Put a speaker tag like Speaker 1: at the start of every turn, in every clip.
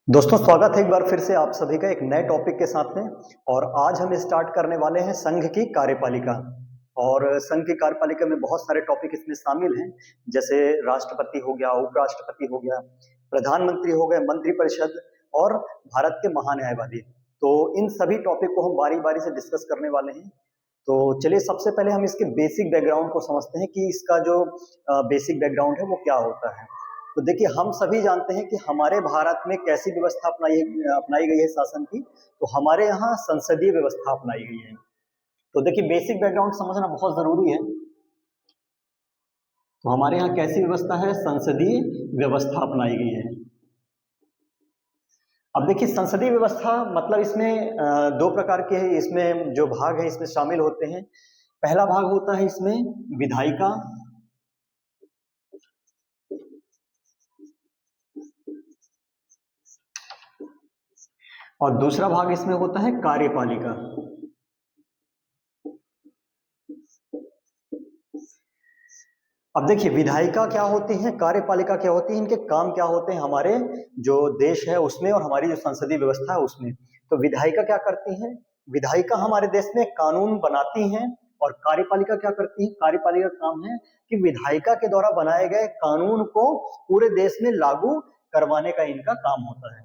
Speaker 1: दोस्तों स्वागत है एक बार फिर से आप सभी का एक नए टॉपिक के साथ में। और आज हम स्टार्ट करने वाले हैं संघ की कार्यपालिका। और संघ की कार्यपालिका में बहुत सारे टॉपिक इसमें शामिल हैं, जैसे राष्ट्रपति हो गया, उपराष्ट्रपति हो गया, प्रधानमंत्री हो गए, मंत्रिपरिषद और भारत के महान्यायवादी। तो इन सभी टॉपिक को हम बारी बारी से डिस्कस करने वाले हैं। तो चलिए सबसे पहले हम इसके बेसिक बैकग्राउंड को समझते हैं कि इसका जो बेसिक बैकग्राउंड है वो क्या होता है। तो देखिए हम सभी जानते हैं कि हमारे भारत में कैसी व्यवस्था अपनाई गई है शासन की। तो हमारे यहाँ संसदीय व्यवस्था अपनाई गई है। तो देखिए बेसिक बैकग्राउंड समझना बहुत जरूरी है। तो हमारे यहाँ कैसी व्यवस्था है? संसदीय व्यवस्था अपनाई गई है। अब देखिए संसदीय व्यवस्था मतलब इसमें दो प्रकार के हैं। इसमें जो भाग है इसमें शामिल होते हैं। पहला भाग होता है इसमें विधायिका, और दूसरा भाग इसमें होता है कार्यपालिका। अब देखिए विधायिका क्या होती है, कार्यपालिका क्या होती है, इनके काम क्या होते हैं हमारे जो देश है उसमें और हमारी जो संसदीय व्यवस्था है उसमें। तो विधायिका क्या करती है? विधायिका हमारे देश में कानून बनाती हैं। और कार्यपालिका क्या करती है? कार्यपालिका का काम है कि विधायिका के द्वारा बनाए गए कानून को पूरे देश में लागू करवाने का इनका काम होता है।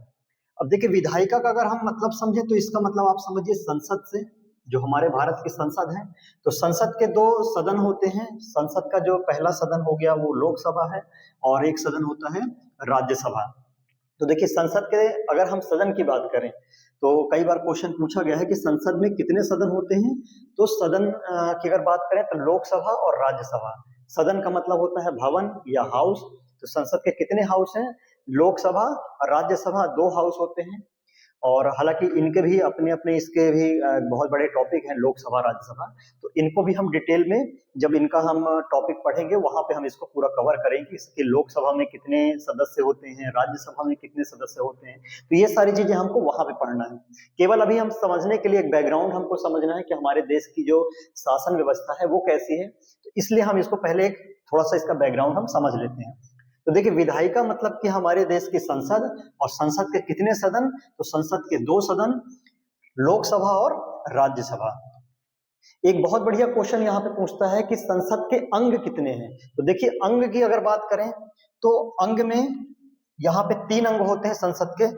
Speaker 1: अब देखिए विधायिका का अगर हम मतलब समझे तो इसका मतलब आप समझिए संसद से, जो हमारे भारत की संसद है। तो संसद के दो सदन होते हैं। संसद का जो पहला सदन हो गया वो लोकसभा है, और एक सदन होता है राज्यसभा। तो देखिए संसद के अगर हम सदन की बात करें तो कई बार क्वेश्चन पूछा गया है कि संसद में कितने सदन होते हैं। तो सदन की अगर बात करें तो लोकसभा और राज्यसभा। सदन का मतलब होता है भवन या हाउस। तो संसद के कितने हाउस हैं? लोकसभा और राज्यसभा दो हाउस होते हैं। और हालांकि इनके भी अपने अपने इसके भी बहुत बड़े टॉपिक हैं, लोकसभा राज्यसभा। तो इनको भी हम डिटेल में जब इनका हम टॉपिक पढ़ेंगे वहां पे हम इसको पूरा कवर करेंगे कि लोकसभा में कितने सदस्य होते हैं, राज्यसभा में कितने सदस्य होते हैं। तो ये सारी चीजें हमको वहां पे पढ़ना है। केवल अभी हम समझने के लिए एक बैकग्राउंड हमको समझना है कि हमारे देश की जो शासन व्यवस्था है वो कैसी है। तो इसलिए हम इसको पहले एक थोड़ा सा इसका बैकग्राउंड हम समझ लेते हैं। तो देखिए विधायिका मतलब कि हमारे देश की संसद, और संसद के कितने सदन? तो संसद के दो सदन, लोकसभा और राज्यसभा। एक बहुत बढ़िया क्वेश्चन यहाँ पे पूछता है कि संसद के अंग कितने हैं। तो देखिए अंग की अगर बात करें तो अंग में यहाँ पे तीन अंग होते हैं संसद के।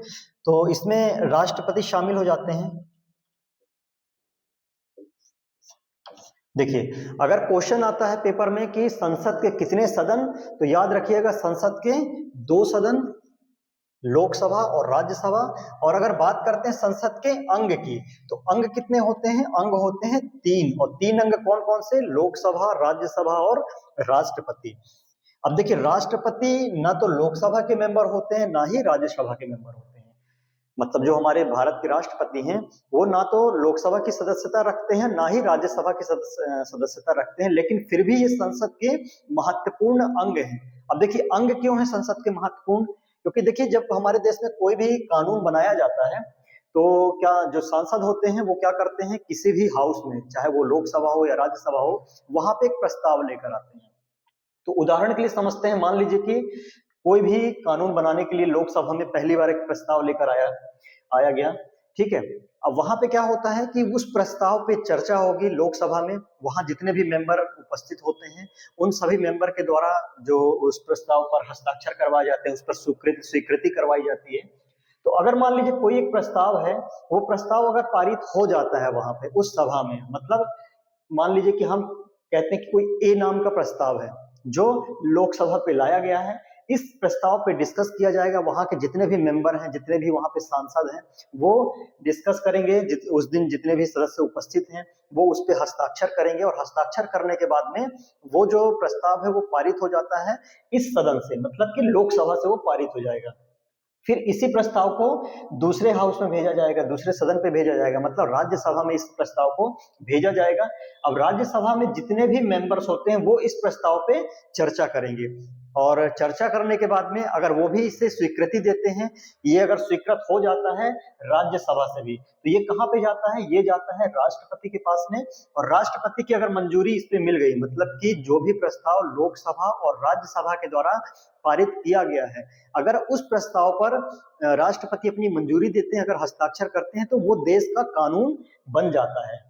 Speaker 1: तो इसमें राष्ट्रपति शामिल हो जाते हैं। देखिए अगर क्वेश्चन आता है पेपर में कि संसद के कितने सदन, तो याद रखिएगा संसद के दो सदन, लोकसभा और राज्यसभा। और अगर बात करते हैं संसद के अंग की, तो अंग कितने होते हैं? अंग होते हैं तीन। और तीन अंग कौन कौन से? लोकसभा, राज्यसभा और राष्ट्रपति। अब देखिए राष्ट्रपति ना तो लोकसभा के मेंबर होते हैं ना ही राज्यसभा के मेंबर होते हैं। मतलब जो हमारे भारत के राष्ट्रपति हैं वो ना तो लोकसभा की सदस्यता रखते हैं ना ही राज्यसभा की सदस्यता रखते हैं, लेकिन फिर भी ये संसद के महत्वपूर्ण अंग हैं। अब देखिए अंग क्यों है संसद के महत्वपूर्ण? क्योंकि देखिए जब हमारे देश में कोई भी कानून बनाया जाता है तो क्या जो सांसद होते हैं वो क्या करते हैं, किसी भी हाउस में चाहे वो लोकसभा हो या राज्यसभा हो, वहां पे एक प्रस्ताव लेकर आते हैं। तो उदाहरण के लिए समझते हैं, मान लीजिए कि कोई भी कानून बनाने के लिए लोकसभा में पहली बार एक प्रस्ताव लेकर आया आया गया, ठीक है। अब वहां पे क्या होता है कि उस प्रस्ताव पे चर्चा होगी लोकसभा में। वहां जितने भी मेंबर उपस्थित होते हैं उन सभी मेंबर के द्वारा जो उस प्रस्ताव पर हस्ताक्षर करवाए जाते हैं, उस पर स्वीकृति करवाई जाती है। तो अगर मान लीजिए कोई एक प्रस्ताव है, वो प्रस्ताव अगर पारित हो जाता है वहां पे उस सभा में, मतलब मान लीजिए कि हम कहते हैं कि कोई ए नाम का प्रस्ताव है जो लोकसभा पे लाया गया है। इस प्रस्ताव पे डिस्कस किया जाएगा, वहां के जितने भी मेंबर हैं, जितने भी वहां पे सांसद हैं, वो डिस्कस करेंगे। उस दिन जितने भी सदस्य उपस्थित हैं वो उस पे हस्ताक्षर करेंगे, और हस्ताक्षर करने के बाद में वो जो प्रस्ताव है वो पारित हो जाता है इस सदन से, मतलब कि लोकसभा से वो पारित हो जाएगा। फिर इसी प्रस्ताव को दूसरे हाउस में भेजा जाएगा, दूसरे सदन पे भेजा जाएगा, मतलब राज्यसभा में इस प्रस्ताव को भेजा जाएगा। अब राज्यसभा में जितने भी मेंबर्स होते हैं वो इस प्रस्ताव पे चर्चा करेंगे। और चर्चा करने के बाद में अगर वो भी इसे स्वीकृति देते हैं, ये अगर स्वीकृत हो जाता है राज्यसभा से भी, तो ये कहाँ पे जाता है, ये जाता है राष्ट्रपति के पास में। और राष्ट्रपति की अगर मंजूरी इस पे मिल गई, मतलब कि जो भी प्रस्ताव लोकसभा और राज्यसभा के द्वारा पारित किया गया है, अगर उस प्रस्ताव पर राष्ट्रपति अपनी मंजूरी देते हैं, अगर हस्ताक्षर करते हैं, तो वो देश का कानून बन जाता है।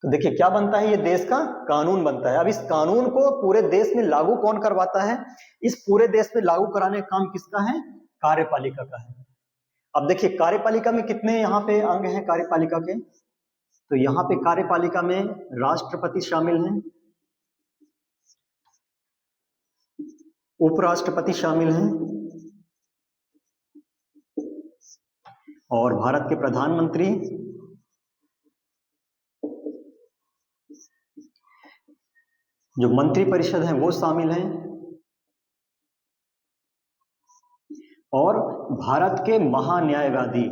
Speaker 1: तो देखिए क्या बनता है, ये देश का कानून बनता है। अब इस कानून को पूरे देश में लागू कौन करवाता है, इस पूरे देश में लागू कराने का काम किसका है, कार्यपालिका का है। अब देखिए कार्यपालिका में कितने यहाँ पे अंग हैं कार्यपालिका के, तो यहाँ पे कार्यपालिका में राष्ट्रपति शामिल हैं, उपराष्ट्रपति शामिल हैं, और भारत के प्रधानमंत्री, जो मंत्रिपरिषद है वो शामिल हैं, और भारत के महान्यायवादी।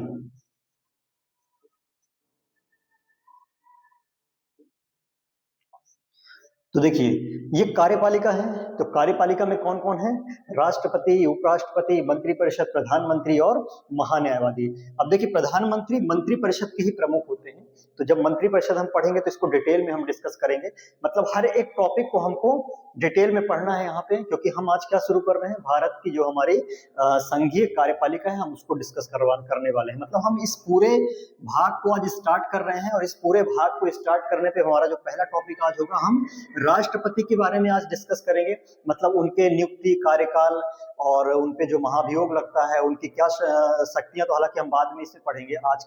Speaker 1: तो देखिए ये कार्यपालिका है, तो कार्यपालिका में कौन कौन है, राष्ट्रपति, उपराष्ट्रपति, मंत्रिपरिषद, प्रधानमंत्री और महान्यायवादी। अब देखिए प्रधानमंत्री मंत्रिपरिषद के ही प्रमुख होते हैं, तो जब मंत्रिपरिषद हम पढ़ेंगे तो इसको डिटेल में हम डिस्कस करेंगे, मतलब हर एक टॉपिक को हमको डिटेल में पढ़ना है यहाँ पे, क्योंकि हम आज क्या शुरू कर रहे हैं, भारत की जो हमारी संघीय कार्यपालिका है हम उसको डिस्कस करने वाले हैं। मतलब हम इस पूरे भाग को आज स्टार्ट कर रहे हैं, और इस पूरे भाग को स्टार्ट करने पे हमारा जो पहला टॉपिक आज होगा, हम राष्ट्रपति के बारे में आज डिस्कस करेंगे। मतलब उनके नियुक्ति, कार्यकाल और उनपे जो महाभियोग लगता है, उनकी क्या शक्तियां, तो हालांकि हम बाद में इसे पढ़ेंगे। आज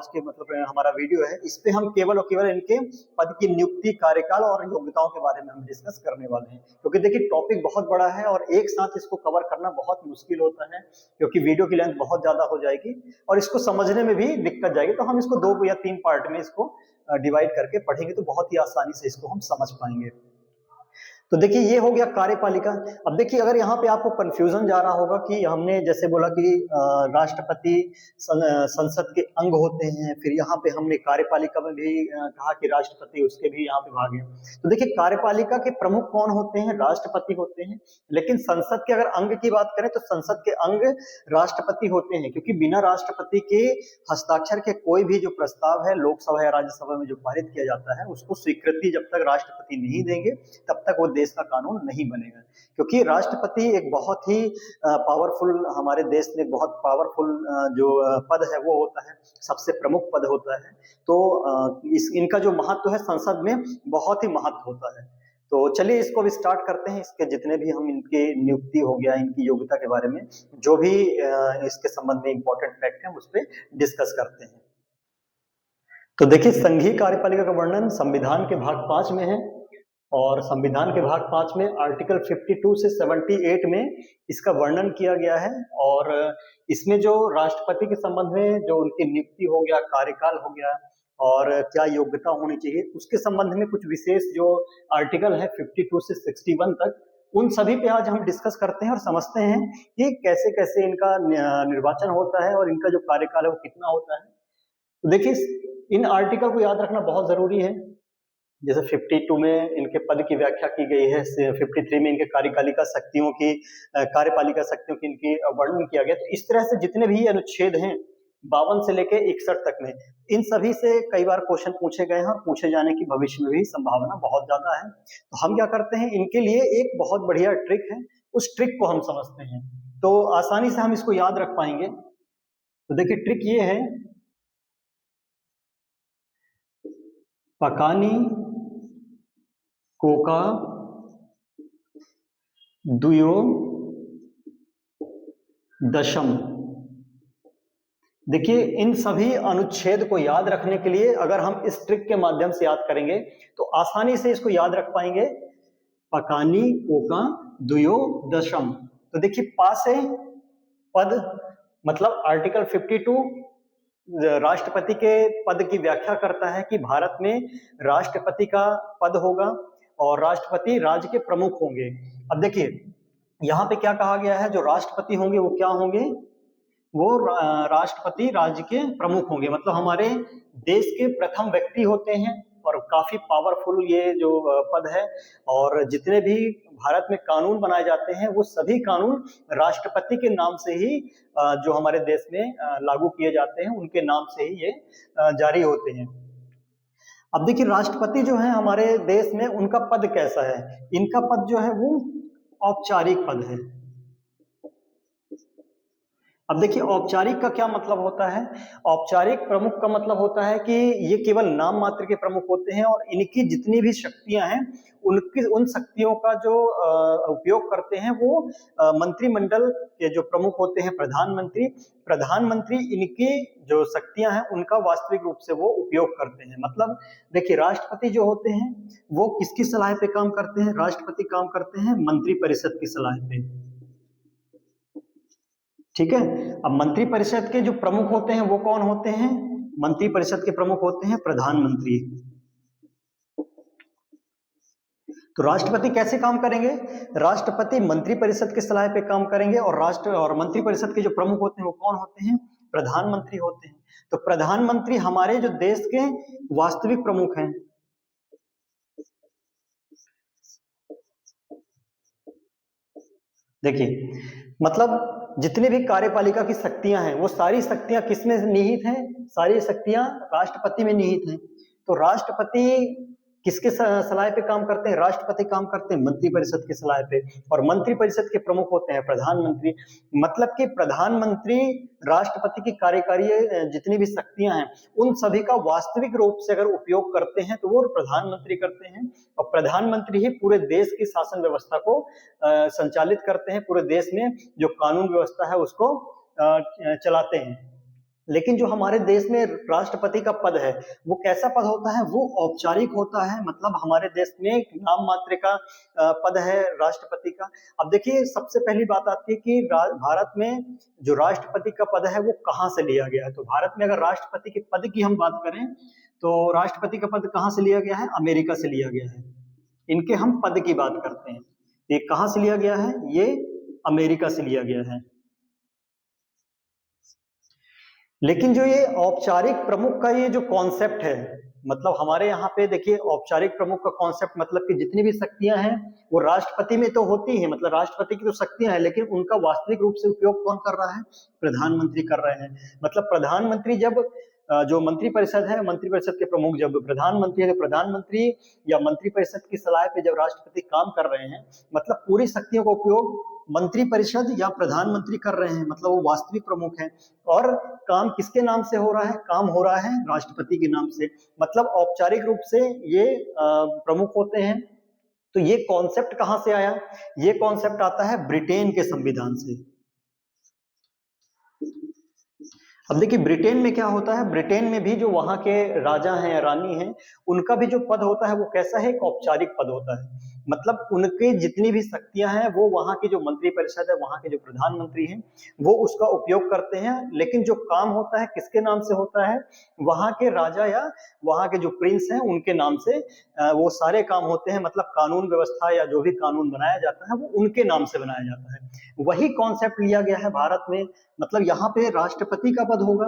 Speaker 1: के मतलब हमारा वीडियो है, इस पे हम केवल और केवल इनके पद की नियुक्ति, कार्यकाल और योग्यताओं के बारे में हम डिस्कस करने वाले हैं, क्योंकि देखिए टॉपिक बहुत बड़ा है और एक साथ इसको कवर करना बहुत मुश्किल होता है, क्योंकि वीडियो की लेंथ बहुत ज्यादा हो जाएगी और इसको समझने में भी दिक्कत जाएगी। तो हम इसको 2 या 3 पार्ट में इसको डिवाइड करके पढ़ेंगे, तो बहुत ही आसानी से इसको हम समझ पाएंगे। तो देखिए ये हो गया कार्यपालिका। अब देखिए अगर यहाँ पे आपको कंफ्यूजन जा रहा होगा कि हमने जैसे बोला कि राष्ट्रपति संसद के अंग होते हैं, फिर यहाँ पे हमने कार्यपालिका में भी कहा कि राष्ट्रपति उसके भी यहाँ पे भाग है। तो देखिए कार्यपालिका के प्रमुख कौन होते हैं, राष्ट्रपति होते हैं, लेकिन संसद के अगर अंग की बात करें तो संसद के अंग राष्ट्रपति होते हैं, क्योंकि बिना राष्ट्रपति के हस्ताक्षर के कोई भी जो प्रस्ताव है लोकसभा या राज्यसभा में जो पारित किया जाता है, उसको स्वीकृति जब तक राष्ट्रपति नहीं देंगे तब तक वो देश का कानून नहीं बनेगा। क्योंकि राष्ट्रपति एक बहुत ही पावरफुल, हमारे देश में बहुत पावरफुल जो पद है वो होता है, सबसे प्रमुख पद होता है। तो इनका जो महत्व है संसद में बहुत ही महत्व होता है। तो चलिए इसको भी स्टार्ट करते हैं। इसके जितने भी हम इनकी नियुक्ति हो गया, इनकी योग्यता के बारे में जो भी इसके संबंध में इंपॉर्टेंट फैक्ट है उस पर डिस्कस करते हैं। तो देखिए संघीय कार्यपालिका का वर्णन संविधान के भाग 5 में है, और संविधान के भाग 5 में आर्टिकल 52 से 78 में इसका वर्णन किया गया है। और इसमें जो राष्ट्रपति के संबंध में जो उनकी नियुक्ति हो गया, कार्यकाल हो गया और क्या योग्यता होनी चाहिए, उसके संबंध में कुछ विशेष जो आर्टिकल है 52 से 61 तक, उन सभी पे आज हम डिस्कस करते हैं और समझते हैं कि कैसे कैसे इनका निर्वाचन होता है और इनका जो कार्यकाल है वो कितना होता है। तो देखिए इन आर्टिकल को याद रखना बहुत जरूरी है। जैसे 52 में इनके पद की व्याख्या की गई है, 53 में इनके कार्यपालिका शक्तियों की इनकी वर्णन किया गया। तो इस तरह से जितने भी अनुच्छेद हैं 52 से लेके 61 तक में, इन सभी से कई बार क्वेश्चन पूछे गए हैं और पूछे जाने की भविष्य में भी संभावना बहुत ज्यादा है। तो हम क्या करते हैं, इनके लिए एक बहुत बढ़िया ट्रिक है, उस ट्रिक को हम समझते हैं तो आसानी से हम इसको याद रख पाएंगे। तो देखिए ट्रिक ये है, पकानी कोका दुयो दशम। देखिए इन सभी अनुच्छेद को याद रखने के लिए अगर हम इस ट्रिक के माध्यम से याद करेंगे तो आसानी से इसको याद रख पाएंगे, पकानी कोका दुयो दशम। तो देखिए पा से पद, मतलब आर्टिकल 52 राष्ट्रपति के पद की व्याख्या करता है कि भारत में राष्ट्रपति का पद होगा और राष्ट्रपति राज्य के प्रमुख होंगे। अब देखिए यहाँ पे क्या कहा गया है, जो राष्ट्रपति होंगे वो क्या होंगे, वो राष्ट्रपति राज्य के प्रमुख होंगे, मतलब हमारे देश के प्रथम व्यक्ति होते हैं और काफी पावरफुल ये जो पद है। और जितने भी भारत में कानून बनाए जाते हैं वो सभी कानून राष्ट्रपति के नाम से ही जो हमारे देश में लागू किए जाते हैं उनके नाम से ही ये जारी होते हैं। अब देखिए राष्ट्रपति जो है हमारे देश में उनका पद कैसा है। इनका पद जो है वो औपचारिक पद है। अब देखिए औपचारिक का क्या मतलब होता है। औपचारिक प्रमुख का मतलब होता है कि ये केवल नाम मात्र के प्रमुख होते हैं और इनकी जितनी भी शक्तियां हैं उनकी उन शक्तियों का जो उपयोग करते हैं वो मंत्रिमंडल के जो प्रमुख होते हैं प्रधानमंत्री इनकी जो शक्तियां हैं उनका वास्तविक रूप से वो उपयोग करते हैं। मतलब देखिए राष्ट्रपति जो होते हैं वो किसकी सलाह पे काम करते हैं। राष्ट्रपति काम करते हैं मंत्रिपरिषद की सलाह पे। ठीक है। अब मंत्रिपरिषद के जो प्रमुख होते हैं वो कौन होते हैं। मंत्रिपरिषद के प्रमुख होते हैं प्रधानमंत्री। तो राष्ट्रपति कैसे काम करेंगे। राष्ट्रपति मंत्रिपरिषद की सलाह पे काम करेंगे और मंत्रिपरिषद के जो प्रमुख होते हैं वो कौन होते हैं। प्रधानमंत्री होते हैं। तो प्रधानमंत्री हमारे जो देश के वास्तविक प्रमुख हैं। देखिए मतलब जितने भी कार्यपालिका की शक्तियां हैं वो सारी शक्तियां किसमें निहित हैं। सारी शक्तियां राष्ट्रपति में निहित हैं। तो राष्ट्रपति किसके सलाह पे काम करते हैं। राष्ट्रपति काम करते हैं मंत्रिपरिषद की सलाह पे और मंत्रिपरिषद के प्रमुख होते हैं प्रधानमंत्री। मतलब कि प्रधानमंत्री राष्ट्रपति की कार्यकारी जितनी भी शक्तियां हैं उन सभी का वास्तविक रूप से अगर उपयोग करते हैं तो वो प्रधानमंत्री करते हैं। और प्रधानमंत्री ही पूरे देश की शासन व्यवस्था को संचालित करते हैं। पूरे देश में जो कानून व्यवस्था है उसको चलाते हैं। लेकिन जो हमारे देश में राष्ट्रपति का पद है वो कैसा पद होता है। वो औपचारिक होता है। मतलब हमारे देश में नाम मात्र का पद है राष्ट्रपति का। अब देखिए सबसे पहली बात आती है कि भारत में जो राष्ट्रपति का पद है वो कहाँ से लिया गया है। तो भारत में अगर राष्ट्रपति के पद की हम बात करें तो राष्ट्रपति का पद कहाँ से लिया गया है। अमेरिका से लिया गया है। इनके हम पद की बात करते हैं। ये कहाँ से लिया गया है। ये अमेरिका से लिया गया है। लेकिन जो ये औपचारिक प्रमुख का ये जो कॉन्सेप्ट है मतलब हमारे यहाँ पे देखिए औपचारिक प्रमुख का कॉन्सेप्ट मतलब कि जितनी भी शक्तियां हैं वो राष्ट्रपति में तो होती हैं। मतलब राष्ट्रपति की तो शक्तियां हैं लेकिन उनका वास्तविक रूप से उपयोग कौन कर रहा है। प्रधानमंत्री कर रहे हैं। मतलब प्रधानमंत्री जब जो मंत्रिपरिषद है मंत्रिपरिषद के प्रमुख जब प्रधानमंत्री है तो प्रधानमंत्री या मंत्रिपरिषद की सलाह पे जब राष्ट्रपति काम कर रहे हैं मतलब पूरी शक्तियों का उपयोग मंत्रिपरिषद या प्रधानमंत्री कर रहे हैं। मतलब वो वास्तविक प्रमुख हैं और काम किसके नाम से हो रहा है। काम हो रहा है राष्ट्रपति के नाम से। मतलब औपचारिक रूप से ये प्रमुख होते हैं। तो ये कॉन्सेप्ट कहां से आया। ये कॉन्सेप्ट आता है ब्रिटेन के संविधान से। अब देखिए ब्रिटेन में क्या होता है। ब्रिटेन में भी जो वहां के राजा हैं या रानी हैं उनका भी जो पद होता है वो कैसा है। एक औपचारिक पद होता है। मतलब उनके जितनी भी शक्तियां हैं वो वहां की जो मंत्रिपरिषद है वहां के जो प्रधानमंत्री हैं वो उसका उपयोग करते हैं। लेकिन जो काम होता है किसके नाम से होता है। वहां के राजा या वहां के जो प्रिंस हैं उनके नाम से वो सारे काम होते हैं। मतलब कानून व्यवस्था या जो भी कानून बनाया जाता है वो उनके नाम से बनाया जाता है। वही कॉन्सेप्ट लिया गया है भारत में। मतलब यहाँ पे राष्ट्रपति का पद होगा।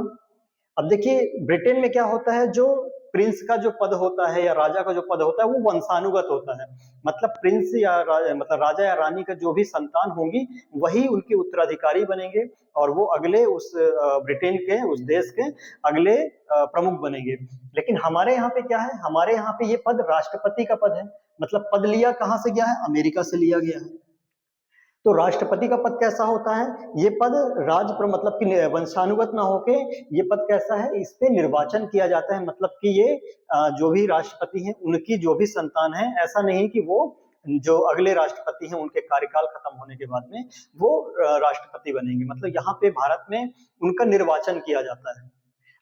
Speaker 1: अब देखिए ब्रिटेन में क्या होता है जो प्रिंस का जो पद होता है या राजा का जो पद होता है वो वंशानुगत होता है। मतलब प्रिंस या मतलब राजा या रानी का जो भी संतान होंगी वही उनके उत्तराधिकारी बनेंगे और वो अगले उस ब्रिटेन के उस देश के अगले प्रमुख बनेंगे। लेकिन हमारे यहाँ पे क्या है। हमारे यहाँ पे ये पद राष्ट्रपति का पद है। मतलब पद लिया कहाँ से गया है। अमेरिका से लिया गया है। तो राष्ट्रपति का पद कैसा होता है। ये पद मतलब कि वंशानुगत ना होके ये पद कैसा है। इस पे निर्वाचन किया जाता है। मतलब कि ये जो भी राष्ट्रपति हैं उनकी जो भी संतान है ऐसा नहीं कि वो जो अगले राष्ट्रपति हैं उनके कार्यकाल खत्म होने के बाद में वो राष्ट्रपति बनेंगे। मतलब यहाँ पे भारत में उनका निर्वाचन किया जाता है।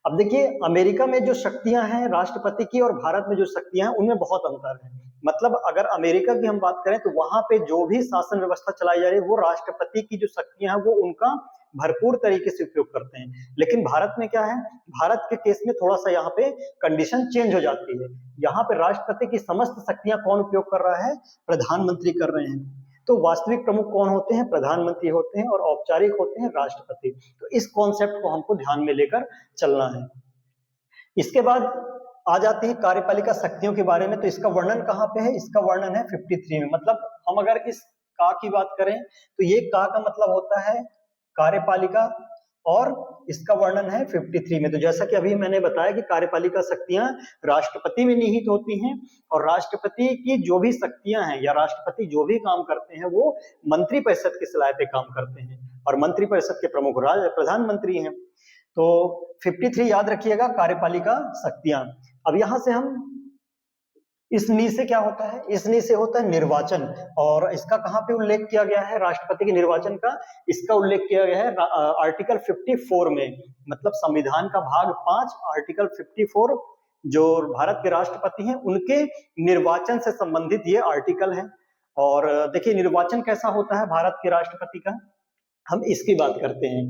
Speaker 1: अब देखिए अमेरिका में जो शक्तियां हैं राष्ट्रपति की और भारत में जो शक्तियां हैं उनमें बहुत अंतर है। मतलब अगर अमेरिका की हम बात करें तो वहां पे जो भी शासन व्यवस्था चलाई जा रही है वो राष्ट्रपति की जो शक्तियां हैं वो उनका भरपूर तरीके से उपयोग करते हैं। लेकिन भारत में क्या है। भारत के केस में थोड़ा सा यहाँ पे कंडीशन चेंज हो जाती है। यहाँ पे राष्ट्रपति की समस्त शक्तियां कौन उपयोग कर रहा है। प्रधानमंत्री कर रहे हैं। तो वास्तविक प्रमुख कौन होते हैं। प्रधानमंत्री होते हैं और औपचारिक होते हैं राष्ट्रपति। तो इस कॉन्सेप्ट को हमको ध्यान में लेकर चलना है। इसके बाद आ जाती है कार्यपालिका शक्तियों के बारे में, तो इसका वर्णन कहाँ पे है? इसका वर्णन है 53 में। मतलब हम अगर इस का की बात करें तो ये का मतलब होता है कार्यपालिका, और इसका वर्णन है 53 में। तो जैसा कि अभी मैंने बताया कि कार्यपालिका शक्तियां राष्ट्रपति में निहित होती हैं, और राष्ट्रपति की जो भी शक्तियां हैं या राष्ट्रपति जो भी काम करते हैं वो मंत्रिपरिषद की सलाह पे काम करते हैं, और मंत्रिपरिषद के प्रमुख प्रधानमंत्री हैं। तो 53 याद रखिएगा, कार्यपालिका शक्तियां। अब यहां से हम इस नी से क्या होता है? इस नी से होता है निर्वाचन, और इसका कहां पे उल्लेख किया गया है राष्ट्रपति के निर्वाचन का? इसका उल्लेख किया गया है आर्टिकल 54 में, मतलब संविधान का भाग 5 आर्टिकल 54, जो भारत के राष्ट्रपति हैं उनके निर्वाचन से संबंधित ये आर्टिकल है। और देखिए निर्वाचन कैसा होता है भारत के राष्ट्रपति का, हम इसकी बात करते हैं।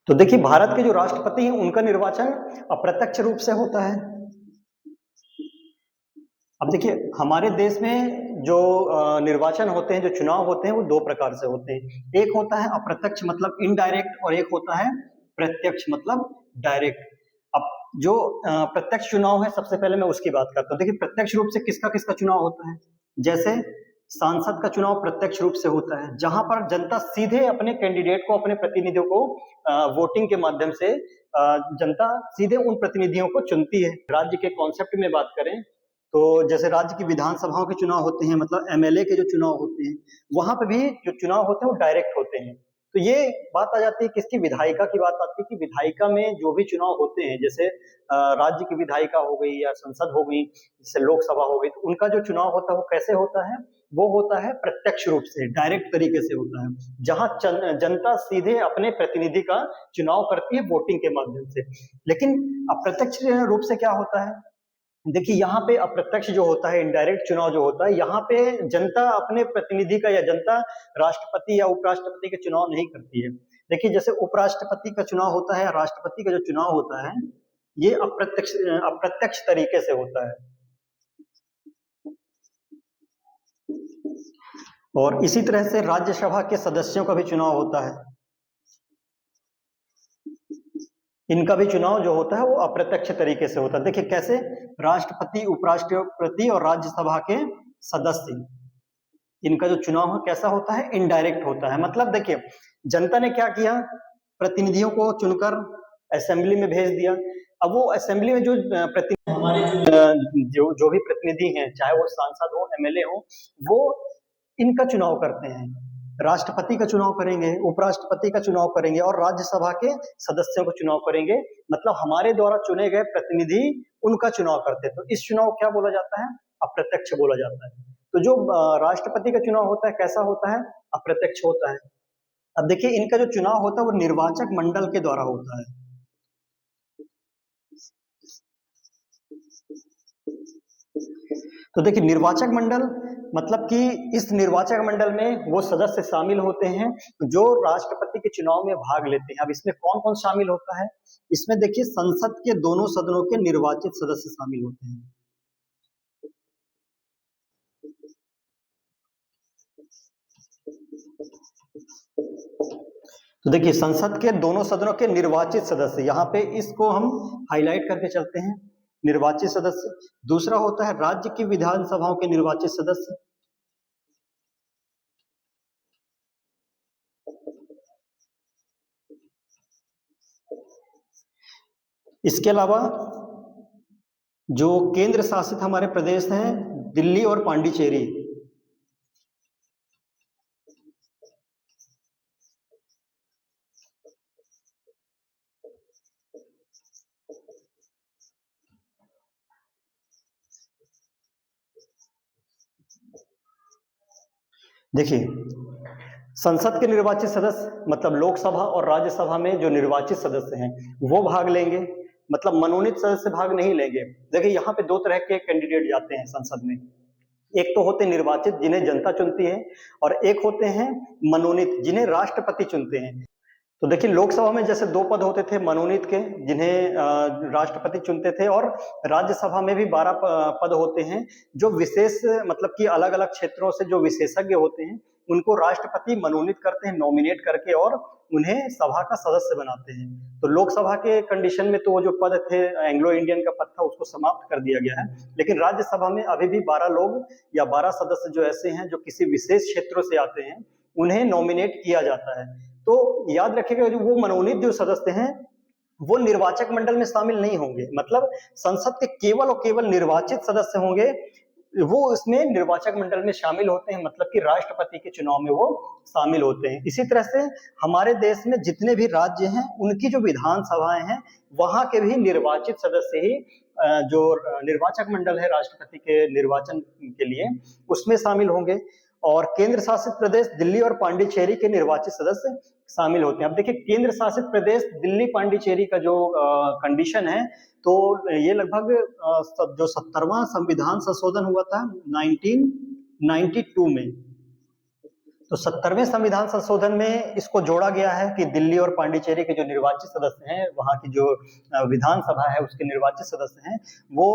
Speaker 1: तो देखिए भारत के जो राष्ट्रपति हैं उनका निर्वाचन अप्रत्यक्ष रूप से होता है। अब देखिए हमारे देश में जो निर्वाचन होते हैं, जो चुनाव होते हैं, वो दो प्रकार से होते हैं। एक होता है अप्रत्यक्ष मतलब इनडायरेक्ट, और एक होता है प्रत्यक्ष मतलब डायरेक्ट। अब जो प्रत्यक्ष चुनाव है, सबसे पहले मैं उसकी बात करता हूँ। देखिए प्रत्यक्ष रूप से किसका किसका चुनाव होता है? जैसे सांसद का चुनाव प्रत्यक्ष रूप से होता है, जहां पर जनता सीधे अपने कैंडिडेट को, अपने प्रतिनिधियों को वोटिंग के माध्यम से जनता सीधे उन प्रतिनिधियों को चुनती है। राज्य के कॉन्सेप्ट में बात करें तो जैसे राज्य की विधानसभाओं के चुनाव होते हैं, मतलब एमएलए के जो चुनाव होते हैं, वहां पे भी जो चुनाव होते हैं वो डायरेक्ट होते हैं। तो ये बात आ जाती है किसकी? विधायिका की बात आती है कि विधायिका में जो भी चुनाव होते हैं, जैसे राज्य की विधायिका हो गई या संसद हो गई, जैसे लोकसभा हो गई, तो उनका जो चुनाव होता है वो कैसे होता है? वो होता है प्रत्यक्ष रूप से, डायरेक्ट तरीके से होता है, जहां जनता सीधे अपने प्रतिनिधि का चुनाव करती है वोटिंग के माध्यम से। लेकिन अप्रत्यक्ष रूप से क्या होता है? देखिए यहाँ पे अप्रत्यक्ष जो होता है, इनडायरेक्ट चुनाव जो होता है, यहाँ पे जनता अपने प्रतिनिधि का या जनता राष्ट्रपति या उपराष्ट्रपति के चुनाव नहीं करती है। देखिए जैसे उपराष्ट्रपति का चुनाव होता है या राष्ट्रपति का जो चुनाव होता है, ये अप्रत्यक्ष तरीके से होता है। और इसी तरह से राज्यसभा के सदस्यों का भी चुनाव होता है, इनका भी चुनाव जो होता है वो अप्रत्यक्ष तरीके से होता है। देखिए कैसे? राष्ट्रपति, उपराष्ट्रपति और राज्यसभा के सदस्य, इनका जो चुनाव है कैसा होता है? इनडायरेक्ट होता है। मतलब देखिए जनता ने क्या किया? प्रतिनिधियों को चुनकर असेंबली में भेज दिया। अब वो असेंबली में जो प्रतिनिधि, हमारे जो भी प्रतिनिधि हैं, चाहे वो सांसद हो, एमएलए हो, वो इनका चुनाव करते हैं। राष्ट्रपति का चुनाव करेंगे, उपराष्ट्रपति का चुनाव करेंगे और राज्यसभा के सदस्यों का चुनाव करेंगे। मतलब हमारे द्वारा चुने गए प्रतिनिधि उनका चुनाव करते हैं। तो इस चुनाव क्या बोला जाता है? अप्रत्यक्ष बोला जाता है। तो जो राष्ट्रपति का चुनाव होता है कैसा होता है? अप्रत्यक्ष होता है। अब देखिए इनका जो चुनाव होता है वो निर्वाचक मंडल के द्वारा होता है। तो देखिए निर्वाचक मंडल मतलब कि इस निर्वाचक मंडल में वो सदस्य शामिल होते हैं जो राष्ट्रपति के चुनाव में भाग लेते हैं। अब इसमें कौन कौन शामिल होता है? इसमें देखिए संसद के दोनों सदनों के निर्वाचित सदस्य शामिल होते हैं। तो देखिए संसद के दोनों सदनों के निर्वाचित सदस्य, यहाँ पे इसको हम हाईलाइट करके चलते हैं, निर्वाचित सदस्य। दूसरा होता है राज्य की विधानसभाओं के निर्वाचित सदस्य। इसके अलावा जो केंद्र शासित हमारे प्रदेश हैं, दिल्ली और पांडिचेरी, देखिए संसद के निर्वाचित सदस्य मतलब लोकसभा और राज्यसभा में जो निर्वाचित सदस्य हैं वो भाग लेंगे, मतलब मनोनीत सदस्य भाग नहीं लेंगे। देखिए यहाँ पे दो तरह के कैंडिडेट जाते हैं संसद में, एक तो होते निर्वाचित जिन्हें जनता चुनती है, और एक होते हैं मनोनीत जिन्हें राष्ट्रपति चुनते हैं। तो देखिए लोकसभा में जैसे दो पद होते थे मनोनीत के, जिन्हें राष्ट्रपति चुनते थे, और राज्यसभा में भी 12 पद होते हैं जो विशेष मतलब कि अलग अलग क्षेत्रों से जो विशेषज्ञ होते हैं उनको राष्ट्रपति मनोनीत करते हैं, नॉमिनेट करके, और उन्हें सभा का सदस्य बनाते हैं। तो लोकसभा के कंडीशन में तो वो जो पद थे, एंग्लो इंडियन का पद था, उसको समाप्त कर दिया गया है। लेकिन राज्यसभा में अभी भी 12 लोग या 12 सदस्य जो ऐसे हैं जो किसी विशेष क्षेत्रों से आते हैं, उन्हें नॉमिनेट किया जाता है। तो याद रखिएगा, जो वो मनोनीत जो सदस्य हैं वो निर्वाचक मंडल में शामिल नहीं होंगे, मतलब संसद के केवल और केवल निर्वाचित सदस्य होंगे, वो इसमें निर्वाचक मंडल में शामिल होते हैं, मतलब कि राष्ट्रपति के चुनाव में वो शामिल होते हैं। इसी तरह से हमारे देश में जितने भी राज्य हैं उनकी जो विधानसभाएं हैं, वहां के भी निर्वाचित सदस्य ही जो निर्वाचक मंडल है राष्ट्रपति के निर्वाचन के लिए, उसमें शामिल होंगे। और केंद्र शासित प्रदेश दिल्ली और पांडिचेरी के निर्वाचित सदस्य शामिल होते हैं। अब देखिए, केंद्र शासित प्रदेश दिल्ली पांडिचेरी का जो कंडीशन है, तो ये लगभग जो 70वां संविधान संशोधन हुआ था 1992 में, तो 70वें संविधान संशोधन में इसको जोड़ा गया है कि दिल्ली और पांडिचेरी के जो निर्वाचित सदस्य हैं, वहां की जो विधानसभा है उसके निर्वाचित सदस्य हैं, वो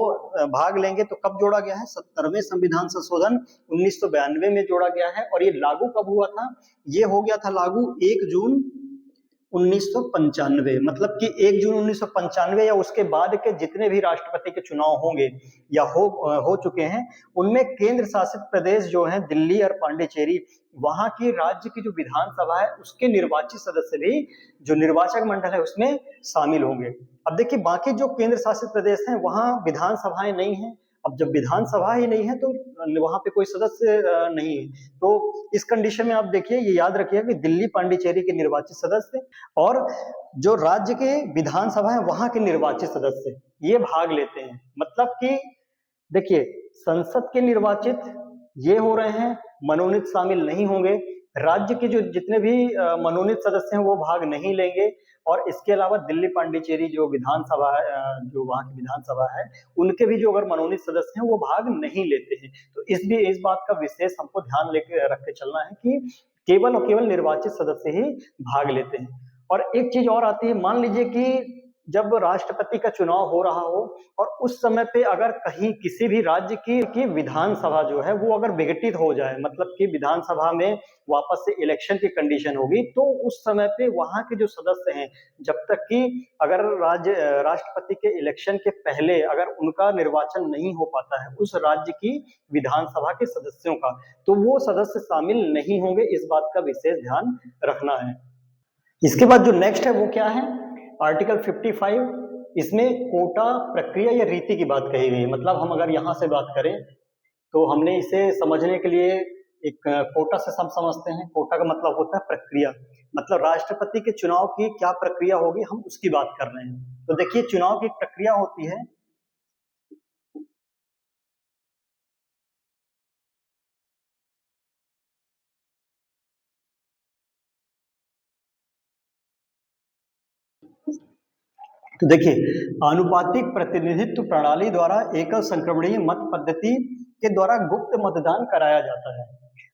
Speaker 1: भाग लेंगे। तो कब जोड़ा गया है? 70वें संविधान संशोधन 1992 में जोड़ा गया है। और ये लागू कब हुआ था? ये हो गया था लागू 1 जून 1995, मतलब कि 1 जून 1995 या उसके बाद के जितने भी राष्ट्रपति के चुनाव होंगे या हो चुके हैं, उनमें केंद्र शासित प्रदेश जो है दिल्ली और पांडिचेरी, वहां की राज्य की जो विधानसभा है उसके निर्वाचित सदस्य भी जो निर्वाचक मंडल है उसमें शामिल होंगे। अब देखिए, बाकी जो केंद्र शासित प्रदेश हैं वहां विधानसभाएं नहीं है। अब जब विधानसभा ही नहीं है तो वहां पे कोई सदस्य नहीं है। तो इस कंडीशन में आप देखिए, ये याद रखिए कि दिल्ली पांडिचेरी के निर्वाचित सदस्य और जो राज्य के विधानसभा है वहां के निर्वाचित सदस्य ये भाग लेते हैं। मतलब कि देखिए, संसद के निर्वाचित ये हो रहे हैं, मनोनीत शामिल नहीं होंगे। राज्य के जो जितने भी मनोनीत सदस्य हैं वो भाग नहीं लेंगे। और इसके अलावा दिल्ली पांडिचेरी जो विधानसभा है, जो वहां की विधानसभा है, उनके भी जो अगर मनोनीत सदस्य हैं वो भाग नहीं लेते हैं। तो इस बात का विशेष हमको ध्यान लेके रख के चलना है कि केवल और केवल निर्वाचित सदस्य ही भाग लेते हैं। और एक चीज और आती है, मान लीजिए कि जब राष्ट्रपति का चुनाव हो रहा हो और उस समय पे अगर कहीं किसी भी राज्य की विधानसभा जो है वो अगर विघटित हो जाए, मतलब कि विधानसभा में वापस से इलेक्शन की कंडीशन होगी, तो उस समय पे वहां के जो सदस्य हैं, जब तक कि अगर राष्ट्रपति के इलेक्शन के पहले अगर उनका निर्वाचन नहीं हो पाता है उस राज्य की विधानसभा के सदस्यों का, तो वो सदस्य शामिल नहीं होंगे। इस बात का विशेष ध्यान रखना है। इसके बाद जो नेक्स्ट है वो क्या है? आर्टिकल 55, इसमें कोटा प्रक्रिया या रीति की बात कही गई है। मतलब हम अगर यहाँ से बात करें तो हमने इसे समझने के लिए एक कोटा से सब समझते हैं। कोटा का मतलब होता है प्रक्रिया, मतलब राष्ट्रपति के चुनाव की क्या प्रक्रिया होगी, हम उसकी बात कर रहे हैं। तो देखिए, चुनाव की प्रक्रिया होती है, तो देखिए, आनुपातिक प्रतिनिधित्व प्रणाली द्वारा एकल संक्रमणीय मत पद्धति के द्वारा गुप्त मतदान कराया जाता है।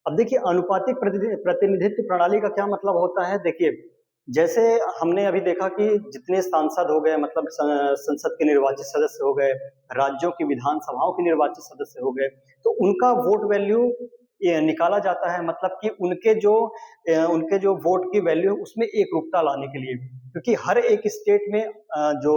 Speaker 1: अब देखिए, आनुपातिक प्रतिनिधित्व प्रणाली का क्या मतलब होता है? देखिए, जैसे हमने अभी देखा कि जितने सांसद हो गए, मतलब संसद के निर्वाचित सदस्य हो गए, राज्यों की विधानसभाओं के निर्वाचित सदस्य हो गए, तो उनका वोट वैल्यू निकाला जाता है। मतलब कि उनके जो वोट की वैल्यू है उसमें एक रूपता लाने के लिए, क्योंकि हर एक स्टेट में जो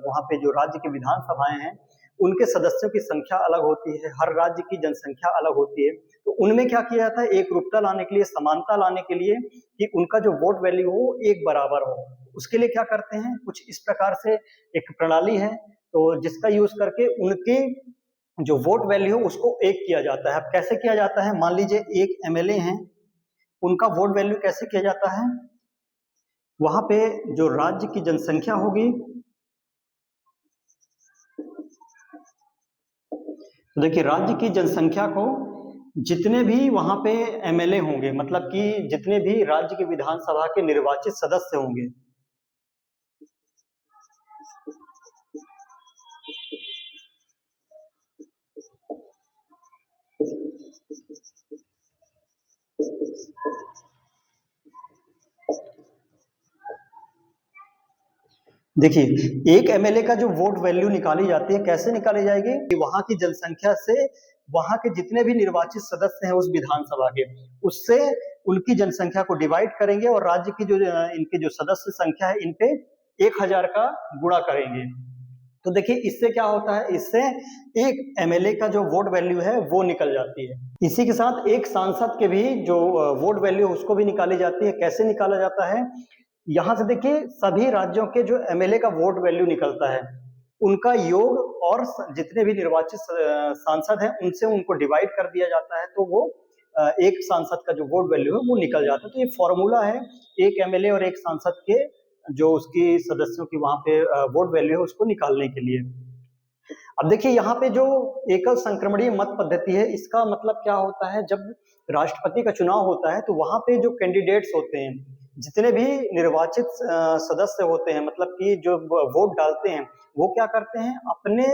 Speaker 1: वहां पे जो राज्य की विधानसभाएं हैं उनके सदस्यों की संख्या अलग होती है, हर राज्य की जनसंख्या अलग होती है। तो उनमें क्या किया जाता है, एक रूपता लाने के लिए, समानता लाने के लिए, कि उनका जो वोट वैल्यू हो एक बराबर हो। उसके लिए क्या करते हैं, कुछ इस प्रकार से एक प्रणाली है, तो जिसका यूज करके उनकी जो वोट वैल्यू उसको एक किया जाता है। अब कैसे किया जाता है? मान लीजिए एक एमएलए हैं, उनका वोट वैल्यू कैसे किया जाता है? वहां पे जो राज्य की जनसंख्या होगी, तो देखिए, राज्य की जनसंख्या को जितने भी वहां पे एमएलए होंगे, मतलब कि जितने भी राज्य की विधानसभा के निर्वाचित सदस्य होंगे, देखिए, एक एमएलए का जो वोट वैल्यू निकाली जाती है, कैसे निकाली जाएगी कि वहां की जनसंख्या से वहां के जितने भी निर्वाचित सदस्य हैं उस विधानसभा के, उससे उनकी जनसंख्या को डिवाइड करेंगे और राज्य की जो इनके जो सदस्य संख्या है इन पे 1000 का गुणा करेंगे। तो देखिए इससे क्या होता है, इससे एक एमएलए का जो वोट वैल्यू है वो निकल जाती है। इसी के साथ एक सांसद के भी जो वोट वैल्यू उसको भी निकाली जाती है। कैसे निकाला जाता है, यहाँ से देखिए सभी राज्यों के जो एमएलए का वोट वैल्यू निकलता है उनका योग और जितने भी निर्वाचित सांसद हैं उनसे उनको डिवाइड कर दिया जाता है, तो वो एक सांसद का जो वोट वैल्यू है वो निकल जाता है। तो ये फॉर्मूला है एक एमएलए और एक सांसद के जो उसकी सदस्यों की वहां पे वोट वैल्यू है उसको निकालने के लिए। अब देखिए यहाँ पे जो एकल संक्रमणीय मत पद्धति है इसका मतलब क्या होता है, जब राष्ट्रपति का चुनाव होता है तो वहां पे जो कैंडिडेट्स होते हैं, जितने भी निर्वाचित सदस्य होते हैं, मतलब कि जो वोट डालते हैं, वो क्या करते हैं, अपने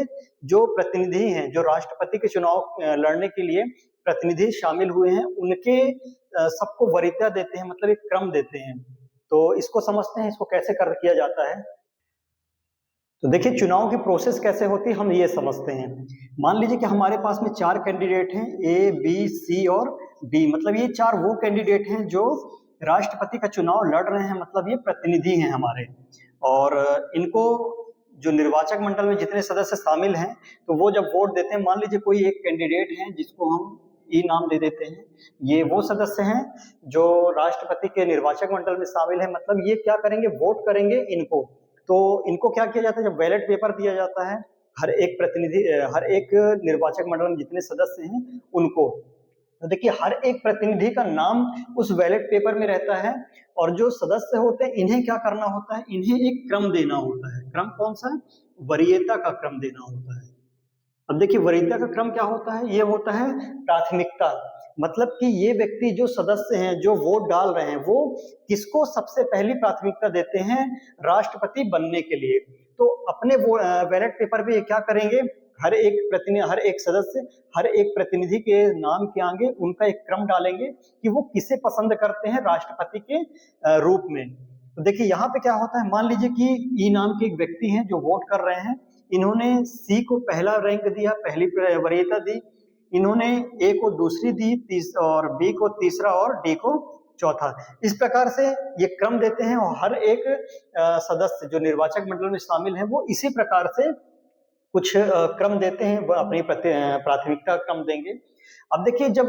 Speaker 1: जो प्रतिनिधि हैं, जो राष्ट्रपति के चुनाव लड़ने के लिए प्रतिनिधि शामिल हुए हैं, उनके सबको वरीयता देते हैं, मतलब एक क्रम देते हैं। तो इसको समझते हैं, इसको कैसे किया जाता है। तो देखिए चुनाव की प्रोसेस कैसे होती है हम ये समझते हैं। मान लीजिए कि हमारे पास में 4 कैंडिडेट हैं, ए बी सी और डी, मतलब ये 4 वो कैंडिडेट हैं जो राष्ट्रपति का चुनाव लड़ रहे हैं, मतलब ये प्रतिनिधि हैं हमारे। और इनको जो निर्वाचक मंडल में जितने सदस्य शामिल हैं तो वो जब वोट देते हैं, मान लीजिए कोई एक कैंडिडेट है जिसको हम ई नाम दे देते हैं, ये वो सदस्य हैं जो राष्ट्रपति के निर्वाचक मंडल में शामिल है, मतलब ये क्या करेंगे, वोट करेंगे इनको। तो इनको क्या किया जाता है, जब बैलेट पेपर दिया जाता है हर एक प्रतिनिधि, हर एक निर्वाचक मंडल में जितने सदस्य हैं उनको, तो देखिए हर एक प्रतिनिधि का नाम उस बैलेट पेपर में रहता है और जो सदस्य होते हैं इन्हें क्या करना होता है, इन्हें एक क्रम देना होता है। क्रम कौन सा, वरीयता का क्रम देना होता है। अब देखिए वरीयता का क्रम क्या होता है, ये होता है प्राथमिकता, मतलब कि ये व्यक्ति जो सदस्य हैं जो वोट डाल रहे हैं वो किसको सबसे पहली प्राथमिकता देते हैं, राष्ट्रपति बनने के लिए। तो अपने वो बैलेट पेपर पे ये क्या करेंगे, हर एक सदस्य हर एक प्रतिनिधि के नाम के आगे उनका एक क्रम डालेंगे कि वो किसे पसंद करते हैं राष्ट्रपति के रूप में। तो देखिए यहाँ पे क्या होता है, मान लीजिए कि ई नाम के एक व्यक्ति हैं जो वोट कर रहे हैं, इन्होंने सी को पहला रैंक दिया, पहली वरीयता दी, इन्होंने ए को दूसरी दी, और बी को तीसरा और डी को चौथा। इस प्रकार से ये क्रम देते हैं और हर एक सदस्य जो निर्वाचक मंडल में शामिल है वो इसी प्रकार से कुछ क्रम देते हैं, वो अपनी प्राथमिकता क्रम देंगे। अब देखिए जब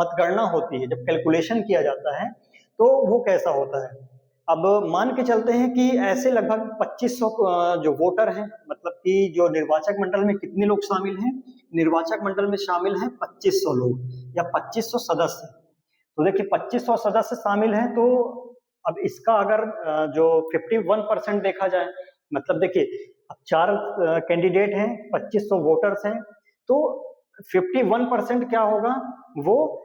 Speaker 1: मतगणना होती है, जब कैलकुलेशन किया जाता है तो वो कैसा होता है। अब मान के चलते हैं कि ऐसे लगभग 2500 जो वोटर हैं, मतलब कि जो निर्वाचक मंडल में कितने लोग शामिल हैं, निर्वाचक मंडल में शामिल हैं 2500 लोग या 2500 सदस्य। तो देखिए 2500 सदस्य शामिल हैं, तो अब इसका अगर जो 51% देखा जाए, मतलब देखिए अब 4 कैंडिडेट हैं, 2500 वोटर्स हैं, तो 51% क्या होगा, वो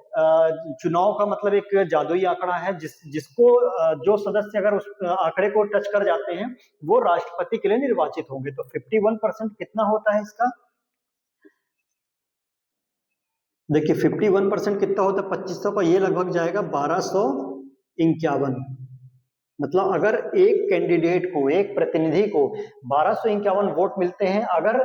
Speaker 1: चुनाव का मतलब एक जादुई आंकड़ा है, जिसको जो सदस्य अगर उस आंकड़े को टच कर जाते हैं वो राष्ट्रपति के लिए निर्वाचित होंगे। तो 51% कितना होता है इसका, देखिए 51% कितना होता है 2500 का, ये लगभग जाएगा 1251। मतलब अगर एक कैंडिडेट को, एक प्रतिनिधि को 1251 वोट मिलते हैं, अगर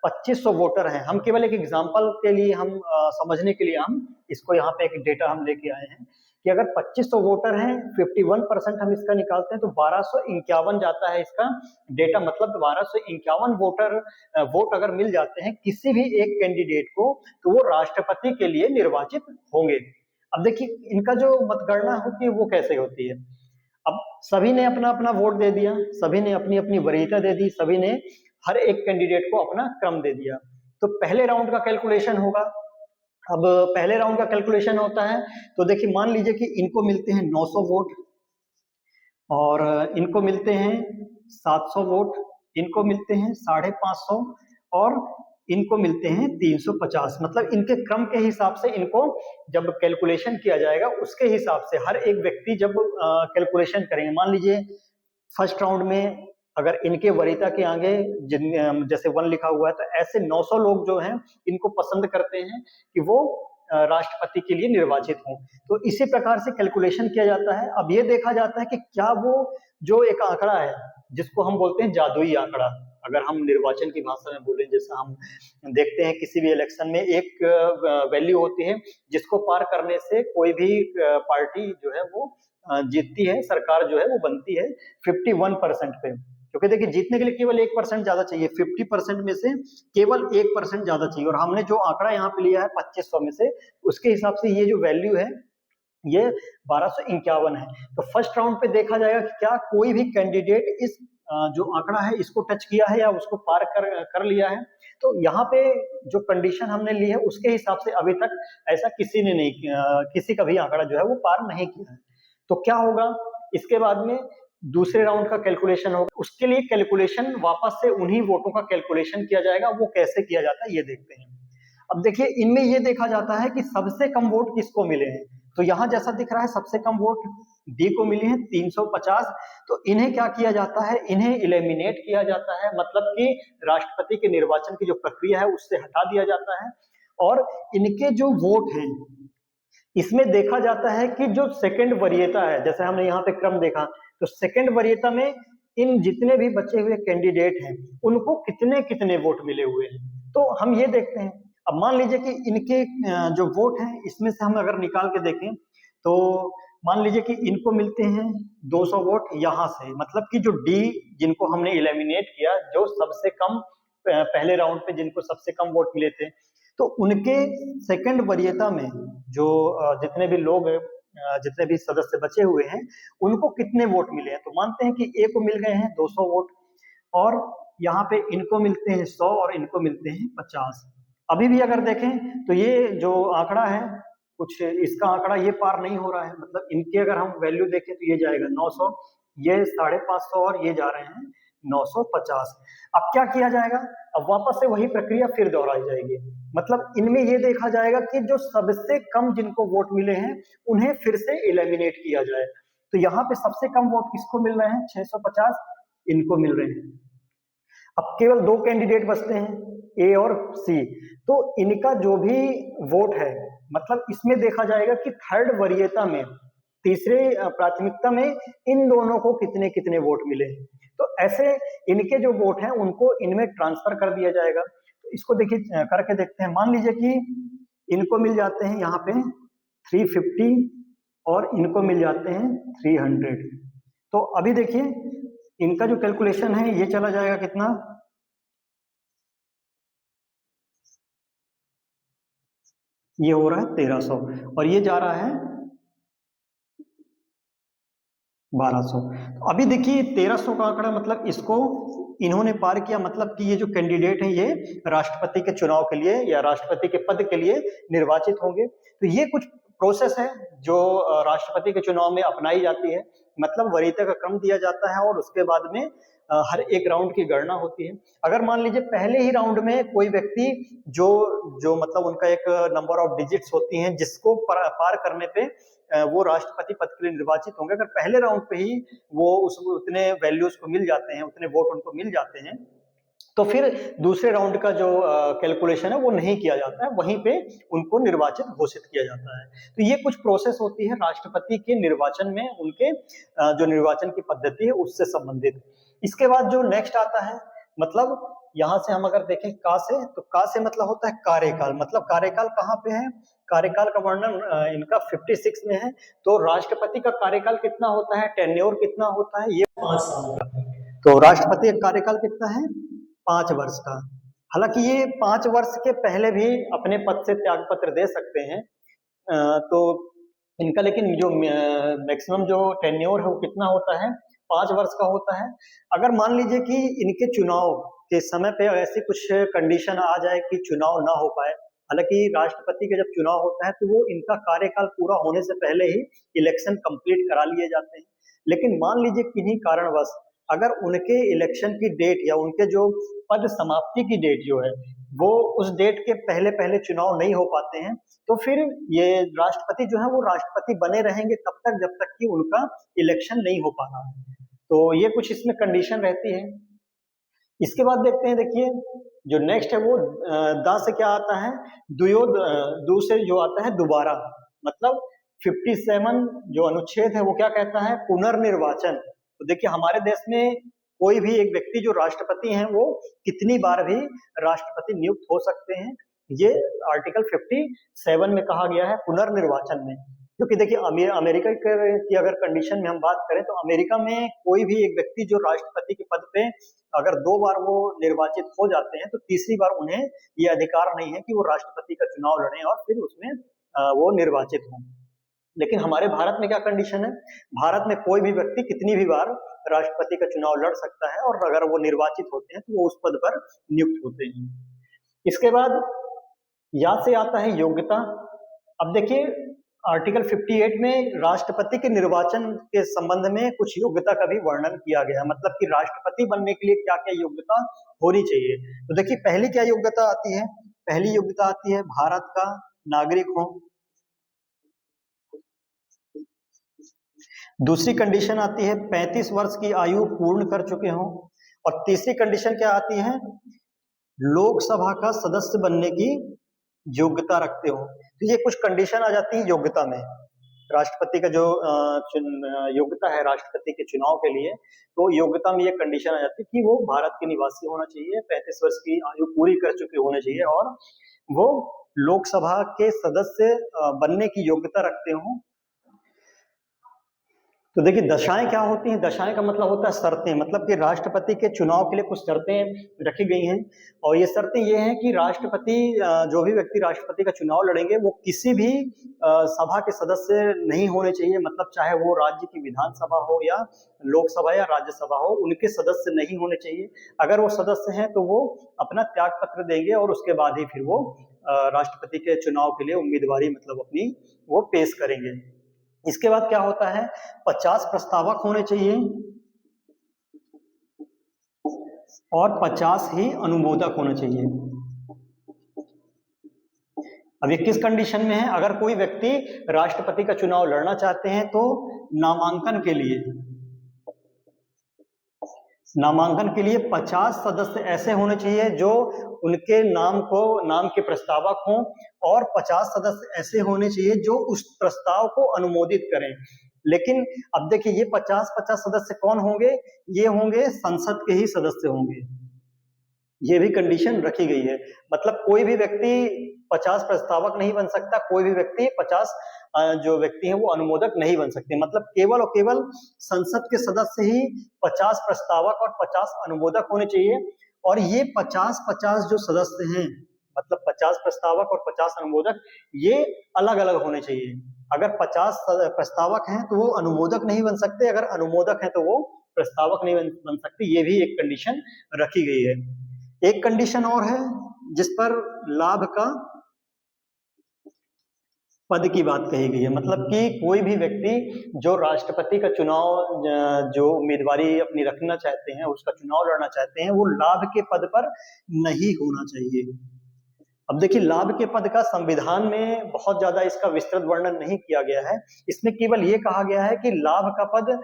Speaker 1: 2500 वोटर हैं, हम केवल एक एग्जांपल के लिए हम समझने के लिए हम इसको यहाँ पे एक डेटा हम लेके आए हैं कि अगर 2500 वोटर हैं, 51% हम इसका निकालते हैं तो 1251 जाता है इसका डेटा। मतलब 1251 वोट अगर मिल जाते हैं किसी भी एक कैंडिडेट को तो वो राष्ट्रपति के लिए निर्वाचित होंगे। अब देखिए इनका जो मतगणना होती है वो कैसे होती है, अब सभी ने अपना अपना वोट दे दिया, सभी ने अपनी अपनी वरीयता दे दी, सभी ने हर एक कैंडिडेट को अपना क्रम दे दिया। तो पहले राउंड का कैलकुलेशन होगा। अब पहले राउंड का कैलकुलेशन होता है तो देखिए मान लीजिए कि इनको मिलते हैं 900 वोट और इनको मिलते हैं 700 वोट, इनको मिलते हैं 550 और इनको मिलते हैं 350। मतलब इनके क्रम के हिसाब से इनको जब कैलकुलेशन किया जाएगा उसके हिसाब से हर एक व्यक्ति जब कैलकुलेशन करेंगे, मान लीजिए फर्स्ट राउंड में अगर इनके वरीयता के आगे जैसे 1 लिखा हुआ है तो ऐसे 900 लोग जो हैं इनको पसंद करते हैं कि वो राष्ट्रपति के लिए निर्वाचित हों। तो इसी प्रकार से कैलकुलेशन किया जाता है। अब ये देखा जाता है कि क्या वो जो एक आंकड़ा है जिसको हम बोलते हैं जादुई आंकड़ा, अगर हम निर्वाचन की भाषा में बोलें, जैसा हम देखते हैं किसी भी इलेक्शन में एक वैल्यू होती है जिसको पार करने से कोई भी पार्टी जो है वो जीतती है, सरकार जो है वो बनती है 51% पे। क्योंकि देखिए जीतने के लिए केवल 1% ज्यादा चाहिए, 50% में से केवल 1% ज्यादा चाहिए, और हमने जो आंकड़ा यहाँ पे लिया है 2500 में से, उसके हिसाब से ये जो वैल्यू है ये 1251 है। तो फर्स्ट राउंड पे देखा जाएगा कि क्या कोई भी कैंडिडेट इस जो आंकड़ा है इसको टच किया है या उसको पार कर लिया है। तो यहाँ पे जो कंडीशन हमने ली है उसके हिसाब से अभी तक ऐसा किसी ने नहीं किया, किसी का भी आंकड़ा जो है वो पार नहीं किया है। तो क्या होगा, इसके बाद में दूसरे राउंड का कैलकुलेशन होगा, उसके लिए कैलकुलेशन वापस से उन्हीं वोटों का कैलकुलेशन किया जाएगा। वो कैसे किया जाता है ये देखते हैं। अब देखिए इनमें ये देखा जाता है कि सबसे कम वोट किसको मिले हैं। तो यहां जैसा दिख रहा है सबसे कम वोट डी को मिले हैं 350। तो इन्हें क्या किया जाता है, इन्हें इलिमिनेट किया जाता है, मतलब कि राष्ट्रपति के निर्वाचन की जो प्रक्रिया है उससे हटा दिया जाता है। और इनके जो वोट हैं इसमें देखा जाता है कि जो सेकंड वरीयता है, जैसे हमने यहाँ पे क्रम देखा, तो सेकंड वरीयता में इन जितने भी बचे हुए कैंडिडेट हैं उनको कितने कितने वोट मिले हुए हैं, तो हम ये देखते हैं। अब मान लीजिए कि इनके जो वोट हैं इसमें से हम अगर निकाल के देखें तो मान लीजिए कि इनको मिलते हैं 200 वोट यहाँ से, मतलब कि जो डी जिनको हमने इलिमिनेट किया, जो सबसे कम पहले राउंड पे जिनको सबसे कम वोट मिले थे, तो उनके सेकंड वरीयता में जो जितने भी लोग जितने भी सदस्य बचे हुए हैं उनको कितने वोट मिले हैं। तो मानते हैं कि ए को मिल गए हैं 200 वोट, और यहाँ पे इनको मिलते हैं 100 और इनको मिलते हैं 50। अभी भी अगर देखें तो ये जो आंकड़ा है कुछ इसका आंकड़ा ये पार नहीं हो रहा है, मतलब इनके अगर हम वैल्यू देखें तो ये जाएगा 900, ये 550 और ये जा रहे हैं 950। अब क्या किया जाएगा, अब वापस से वही प्रक्रिया फिर दोहराई जाएगी, मतलब इनमें ये देखा जाएगा कि जो सबसे कम जिनको वोट मिले हैं उन्हें फिर से एलिमिनेट किया जाए। तो यहाँ पे सबसे कम वोट किसको मिल रहे हैं, 650 इनको मिल रहे हैं। अब केवल दो कैंडिडेट बचते हैं ए और सी, तो इनका जो भी वोट है, मतलब इसमें देखा जाएगा कि थर्ड वरीयता में, तीसरे प्राथमिकता में इन दोनों को कितने कितने वोट मिले। तो ऐसे इनके जो वोट हैं उनको इनमें ट्रांसफर कर दिया जाएगा। तो इसको देखिए करके देखते हैं। मान लीजिए कि इनको मिल जाते हैं यहाँ पे 350 और इनको मिल जाते हैं 300। तो अभी देखिए इनका जो कैलकुलेशन है ये चला जाएगा कितना, ये हो रहा है 1300 और ये जा रहा है 1200। तो अभी देखिए 1300 का आंकड़ा, मतलब इसको इन्होंने पार किया, मतलब कि ये जो कैंडिडेट है ये राष्ट्रपति के चुनाव के लिए या राष्ट्रपति के पद के लिए निर्वाचित होंगे। तो ये कुछ प्रोसेस है जो राष्ट्रपति के चुनाव में अपनाई जाती है, मतलब वरीयता का क्रम दिया जाता है और उसके बाद में हर एक राउंड की गणना होती है। अगर मान लीजिए पहले ही राउंड में कोई व्यक्ति जो जो मतलब उनका एक नंबर ऑफ डिजिट्स होती हैं जिसको पार करने पे वो राष्ट्रपति पद के लिए निर्वाचित होंगे, अगर पहले राउंड पे ही वो उतने वैल्यूज को मिल जाते हैं, उतने वोट उनको मिल जाते हैं, तो फिर दूसरे राउंड का जो कैलकुलेशन है वो नहीं किया जाता है, वहीं पे उनको निर्वाचित घोषित किया जाता है। तो ये कुछ प्रोसेस होती है राष्ट्रपति के निर्वाचन में, उनके जो निर्वाचन की पद्धति है उससे संबंधित। इसके बाद जो नेक्स्ट आता है, मतलब यहाँ से हम अगर देखें का से, तो का से मतलब होता है कार्यकाल, मतलब कार्यकाल कहाँ पे है, कार्यकाल का वर्णन इनका 56 में है। तो राष्ट्रपति का कार्यकाल कितना होता है, टेन्योर कितना होता है, ये 5 साल का। तो राष्ट्रपति का कार्यकाल कितना है, 5 वर्ष का। हालांकि ये 5 वर्ष के पहले भी अपने पद से त्यागपत्र दे सकते हैं, तो इनका लेकिन जो मैक्सिमम जो टेन्योर है वो कितना होता है, 5 वर्ष का होता है। अगर मान लीजिए कि इनके चुनाव के समय पे ऐसी कुछ कंडीशन आ जाए कि चुनाव ना हो पाए, हालांकि राष्ट्रपति का जब चुनाव होता है तो वो इनका कार्यकाल पूरा होने से पहले ही इलेक्शन कंप्लीट करा लिए जाते हैं। लेकिन मान लीजिए किन्हीं कारणवश अगर उनके इलेक्शन की डेट या उनके जो पद समाप्ति की डेट जो है वो उस डेट के पहले पहले चुनाव नहीं हो पाते हैं, तो फिर ये राष्ट्रपति जो है वो राष्ट्रपति बने रहेंगे तब तक जब तक कि उनका इलेक्शन नहीं हो पा रहा है। तो ये कुछ इसमें कंडीशन रहती है। इसके बाद देखते हैं, देखिए जो नेक्स्ट है वो दा से क्या आता है, दू से जो आता है दोबारा, मतलब 57 जो अनुच्छेद है वो क्या कहता है, पुनर्निर्वाचन। तो देखिए हमारे देश में कोई भी एक व्यक्ति जो राष्ट्रपति हैं वो कितनी बार भी राष्ट्रपति नियुक्त हो सकते हैं, ये आर्टिकल 57 में कहा गया है पुनर्निर्वाचन में। क्योंकि देखिए अमेरिका की अगर कंडीशन में हम बात करें तो अमेरिका में कोई भी एक व्यक्ति जो राष्ट्रपति के पद पे अगर 2 बार वो निर्वाचित हो जाते हैं तो तीसरी बार उन्हें ये अधिकार नहीं है कि वो राष्ट्रपति का चुनाव लड़ें और फिर उसमें वो निर्वाचित हों। लेकिन हमारे भारत में क्या कंडीशन है, भारत में कोई भी व्यक्ति कितनी भी बार राष्ट्रपति का चुनाव लड़ सकता है और अगर वो निर्वाचित होते हैं तो वो उस पद पर नियुक्त होते हैं। इसके बाद यहाँ से आता है योग्यता। अब देखिए आर्टिकल 58 में राष्ट्रपति के निर्वाचन के संबंध में कुछ योग्यता का भी वर्णन किया गया है, मतलब कि राष्ट्रपति बनने के लिए क्या क्या योग्यता होनी चाहिए। तो देखिए पहली क्या योग्यता आती है, पहली योग्यता आती है भारत का नागरिक हो। दूसरी कंडीशन आती है 35 वर्ष की आयु पूर्ण कर चुके हों। और तीसरी कंडीशन क्या आती है, लोकसभा का सदस्य बनने की योग्यता रखते हो। तो ये कुछ कंडीशन आ जाती है योग्यता में, राष्ट्रपति का जो योग्यता है राष्ट्रपति के चुनाव के लिए, तो योग्यता में ये कंडीशन आ जाती है कि वो भारत के निवासी होना चाहिए, 35 वर्ष की आयु पूरी कर चुके होने चाहिए और वो लोकसभा के सदस्य बनने की योग्यता रखते हो। तो देखिए दशाएं क्या होती हैं, दशाएं का मतलब होता है शर्तें, मतलब कि राष्ट्रपति के चुनाव के लिए कुछ शर्तें रखी गई हैं और ये शर्तें ये हैं कि राष्ट्रपति जो भी व्यक्ति राष्ट्रपति का चुनाव लड़ेंगे वो किसी भी सभा के सदस्य नहीं होने चाहिए, मतलब चाहे वो राज्य की विधानसभा हो या लोकसभा या राज्यसभा हो, उनके सदस्य नहीं होने चाहिए। अगर वो सदस्य हैं तो वो अपना त्याग पत्र देंगे और उसके बाद ही फिर वो राष्ट्रपति के चुनाव के लिए उम्मीदवारी मतलब अपनी वो पेश करेंगे। इसके बाद क्या होता है, 50 प्रस्तावक होने चाहिए और 50 ही अनुमोदक होने चाहिए। अब ये किस कंडीशन में है, अगर कोई व्यक्ति राष्ट्रपति का चुनाव लड़ना चाहते हैं तो नामांकन के लिए 50 सदस्य ऐसे होने चाहिए जो उनके नाम के प्रस्तावक हों और 50 सदस्य ऐसे होने चाहिए जो उस प्रस्ताव को अनुमोदित करें। लेकिन अब देखिए ये 50 सदस्य कौन होंगे, ये होंगे संसद के ही सदस्य होंगे, ये भी कंडीशन रखी गई है। मतलब कोई भी व्यक्ति 50 प्रस्तावक नहीं बन सकता, कोई भी व्यक्ति 50 जो व्यक्ति हैं वो अनुमोदक नहीं बन सकते, मतलब केवल और केवल संसद के सदस्य ही 50 प्रस्तावक और 50 अनुमोदक होने चाहिए। और ये 50 जो सदस्य हैं, मतलब 50 प्रस्तावक और 50 अनुमोदक, ये अलग अलग होने चाहिए। अगर 50 प्रस्तावक हैं तो वो अनुमोदक नहीं बन सकते, अगर अनुमोदक हैं तो वो प्रस्तावक नहीं बन सकते, ये भी एक कंडीशन रखी गई है। एक कंडीशन और है जिस पर लाभ का पद की बात कही गई है, मतलब कि कोई भी व्यक्ति जो राष्ट्रपति का चुनाव जो उम्मीदवारी अपनी रखना चाहते हैं, उसका चुनाव लड़ना चाहते हैं, वो लाभ के पद पर नहीं होना चाहिए। अब देखिए लाभ के पद का संविधान में बहुत ज्यादा इसका विस्तृत वर्णन नहीं किया गया है, इसमें केवल ये कहा गया है कि लाभ का पद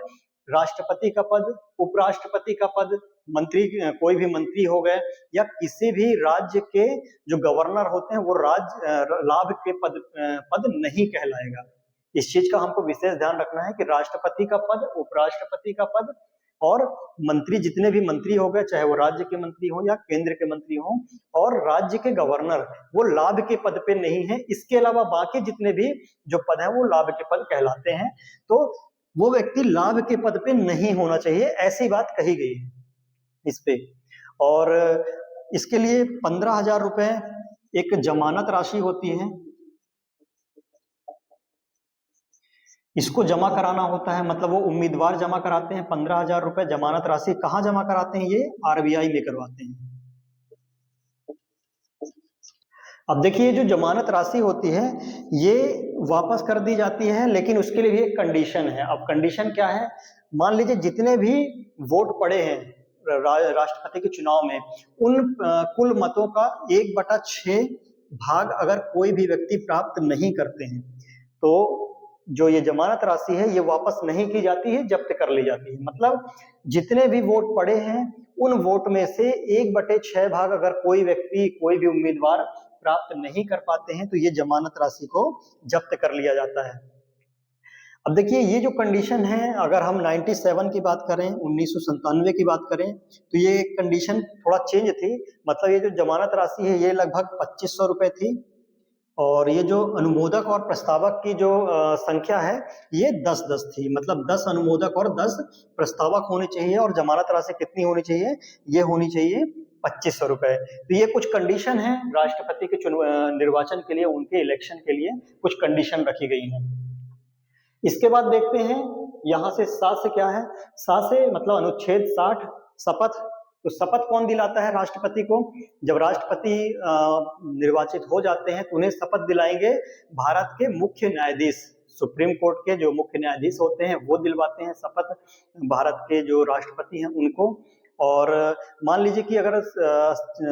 Speaker 1: राष्ट्रपति का पद, उपराष्ट्रपति का पद, मंत्री कोई भी मंत्री हो गए या किसी भी राज्य के जो गवर्नर होते हैं वो लाभ के पद नहीं कहलाएगा। इस चीज का हमको विशेष ध्यान रखना है कि राष्ट्रपति का पद, उपराष्ट्रपति का पद और मंत्री जितने भी मंत्री हो गए, चाहे वो राज्य के मंत्री हो या केंद्र के मंत्री हो, और राज्य के गवर्नर, वो लाभ के पद पे नहीं है। इसके अलावा बाकी जितने भी जो पद है वो लाभ के पद कहलाते हैं, तो वो व्यक्ति लाभ के पद पे नहीं होना चाहिए, ऐसी बात कही गई है इस पे। और इसके लिए 15,000 रुपए एक जमानत राशि होती है, इसको जमा कराना होता है, मतलब वो उम्मीदवार जमा कराते हैं 15,000 रुपए जमानत राशि। कहाँ जमा कराते हैं, ये आरबीआई में करवाते हैं। अब देखिए जो जमानत राशि होती है ये वापस कर दी जाती है, लेकिन उसके लिए भी एक कंडीशन है। अब कंडीशन क्या है, मान लीजिए जितने भी वोट पड़े हैं राष्ट्रपति के चुनाव में, उन कुल मतों का 1/6 भाग अगर कोई भी व्यक्ति प्राप्त नहीं करते हैं तो जो ये जमानत राशि है ये वापस नहीं की जाती है, जब्त कर ली जाती है। मतलब जितने भी वोट पड़े हैं उन वोट में से 1/6 भाग अगर कोई व्यक्ति, कोई भी उम्मीदवार प्राप्त नहीं कर पाते हैं तो ये जमानत राशि को जब्त कर लिया जाता है। अब देखिए ये जो कंडीशन है, अगर हम 97 की बात करें, 1997 की बात करें, तो ये कंडीशन थोड़ा चेंज थी। मतलब ये जो जमानत राशि है ये लगभग 2500 रुपए थी, और ये जो अनुमोदक और प्रस्तावक की जो संख्या है ये 10-10 थी। मतलब 10 अनुमोदक और 10 प्रस्तावक होने चाहिए, और जमानत राशि कितनी होनी चाहिए, ये होनी चाहिए 2500 रुपए। तो ये कुछ कंडीशन है राष्ट्रपति के निर्वाचन के लिए, उनके इलेक्शन के लिए कुछ कंडीशन रखी गई हैं। इसके बाद देखते हैं यहाँ से 7 से क्या है। 7 से मतलब अनुच्छेद 60 शपथ। तो शपथ कौन दिलाता है राष्ट्रपति को? जब राष्ट्रपति निर्वाचित हो जाते हैं तो उन्हें शपथ दिलाएंगे भारत के मुख्य न्यायाधीश, सुप्रीम कोर्ट के जो मुख्य न्यायाधीश होते हैं वो दिलवाते हैं शपथ भारत के जो राष्ट्रपति हैं उनको। और मान लीजिए कि अगर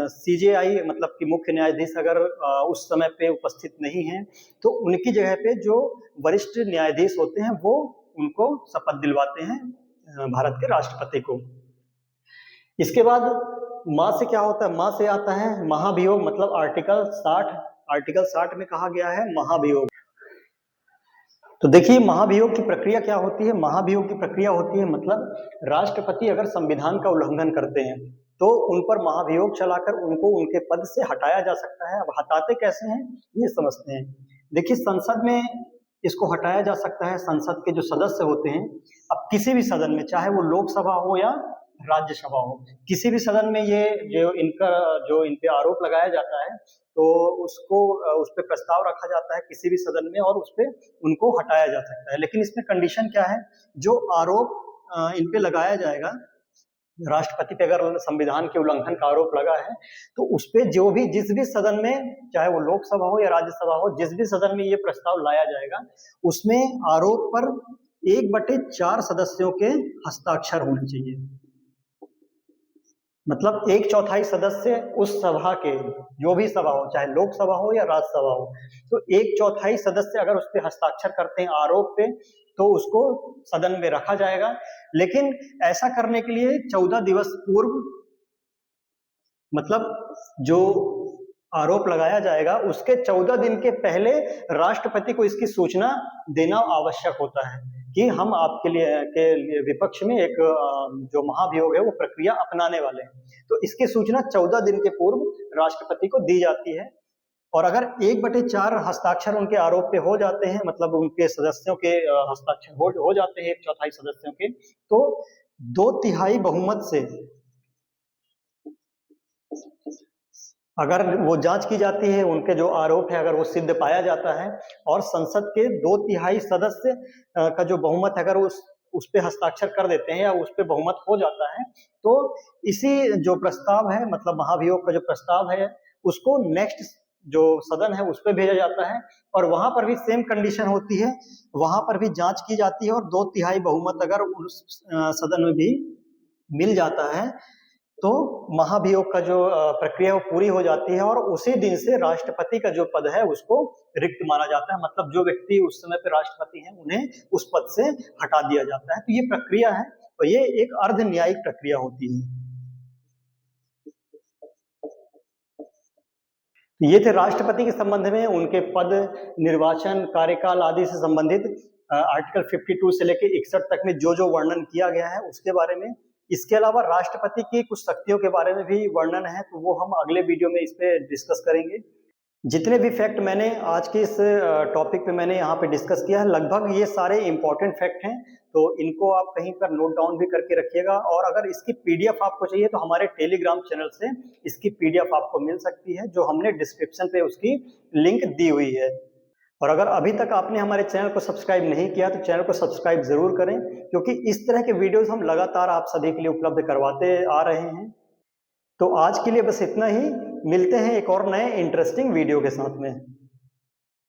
Speaker 1: सीजेआई मतलब कि मुख्य न्यायाधीश अगर उस समय पे उपस्थित नहीं है तो उनकी जगह पे जो वरिष्ठ न्यायाधीश होते हैं वो उनको शपथ दिलवाते हैं भारत के राष्ट्रपति को। इसके बाद माँ से क्या होता है? माँ से आता है महाभियोग। मतलब आर्टिकल 60 में कहा गया है महाभियोग। तो देखिए महाभियोग की प्रक्रिया क्या होती है। महाभियोग की प्रक्रिया होती है मतलब राष्ट्रपति अगर संविधान का उल्लंघन करते हैं तो उन पर महाभियोग चलाकर उनको उनके पद से हटाया जा सकता है। अब हटाते कैसे हैं ये समझते हैं। देखिए संसद में इसको हटाया जा सकता है। संसद के जो सदस्य होते हैं, अब किसी भी सदन में, चाहे वो लोकसभा हो या राज्यसभा हो, किसी भी सदन में ये जो इन पे आरोप लगाया जाता है तो उसको उस पे प्रस्ताव रखा जाता है किसी भी सदन में और उस पे उनको हटाया जा सकता है। लेकिन इसमें कंडीशन क्या है? जो आरोप इन पे लगाया जाएगा राष्ट्रपति पे, अगर संविधान के उल्लंघन का आरोप लगा है तो उस पे जिस भी सदन में, चाहे वो लोकसभा हो या राज्यसभा हो, जिस भी सदन में ये प्रस्ताव लाया जाएगा उसमें आरोप पर 1/4 सदस्यों के हस्ताक्षर होने चाहिए। मतलब 1/4 सदस्य उस सभा के, जो भी सभा हो, चाहे लोकसभा हो या राज्यसभा हो, तो 1/4 सदस्य अगर उस पे हस्ताक्षर करते हैं आरोप पे तो उसको सदन में रखा जाएगा। लेकिन ऐसा करने के लिए 14 दिवस पूर्व, मतलब जो आरोप लगाया जाएगा उसके 14 दिन के पहले राष्ट्रपति को इसकी सूचना देना आवश्यक होता है कि हम आपके लिए विपक्ष में एक जो महाभियोग है वो प्रक्रिया अपनाने वाले हैं। तो इसकी सूचना 14 दिन के पूर्व राष्ट्रपति को दी जाती है। और अगर 1/4 हस्ताक्षर उनके आरोप पे हो जाते हैं, मतलब उनके सदस्यों के हस्ताक्षर हो जाते हैं 1/4 सदस्यों के, तो 2/3 बहुमत से अगर वो जांच की जाती है, उनके जो आरोप है अगर वो सिद्ध पाया जाता है और संसद के 2/3 सदस्य का जो बहुमत अगर उस पे हस्ताक्षर कर देते हैं या उस पे बहुमत हो जाता है तो इसी जो प्रस्ताव है, मतलब महाभियोग का जो प्रस्ताव है, उसको नेक्स्ट जो सदन है उस पे भेजा जाता है और वहां पर भी सेम कंडीशन होती है, वहां पर भी जांच की जाती है और 2/3 बहुमत अगर उस सदन में भी मिल जाता है तो महाभियोग का जो प्रक्रिया वो पूरी हो जाती है और उसी दिन से राष्ट्रपति का जो पद है उसको रिक्त माना जाता है। मतलब जो व्यक्ति उस समय पे राष्ट्रपति हैं उन्हें उस पद से हटा दिया जाता है। तो ये प्रक्रिया है और ये एक अर्ध न्यायिक प्रक्रिया होती है। ये थे राष्ट्रपति के संबंध में उनके पद, निर्वाचन, कार्यकाल आदि से संबंधित आर्टिकल 52 से लेकर 61 तक में जो जो वर्णन किया गया है उसके बारे में। इसके अलावा राष्ट्रपति की कुछ शक्तियों के बारे में भी वर्णन है, तो वो हम अगले वीडियो में इस पे डिस्कस करेंगे। जितने भी फैक्ट मैंने आज के इस टॉपिक पे मैंने यहाँ पे डिस्कस किया है, लगभग ये सारे इंपॉर्टेंट फैक्ट हैं, तो इनको आप कहीं पर नोट डाउन भी करके रखिएगा। और अगर इसकी पीडीएफ आपको चाहिए तो हमारे टेलीग्राम चैनल से इसकी पीडीएफ आपको मिल सकती है, जो हमने डिस्क्रिप्शन पे उसकी लिंक दी हुई है। और अगर अभी तक आपने हमारे चैनल को सब्सक्राइब नहीं किया तो चैनल को सब्सक्राइब जरूर करें, क्योंकि इस तरह के वीडियोस हम लगातार आप सभी के लिए उपलब्ध करवाते आ रहे हैं। तो आज के लिए बस इतना ही, मिलते हैं एक और नए इंटरेस्टिंग वीडियो के साथ में।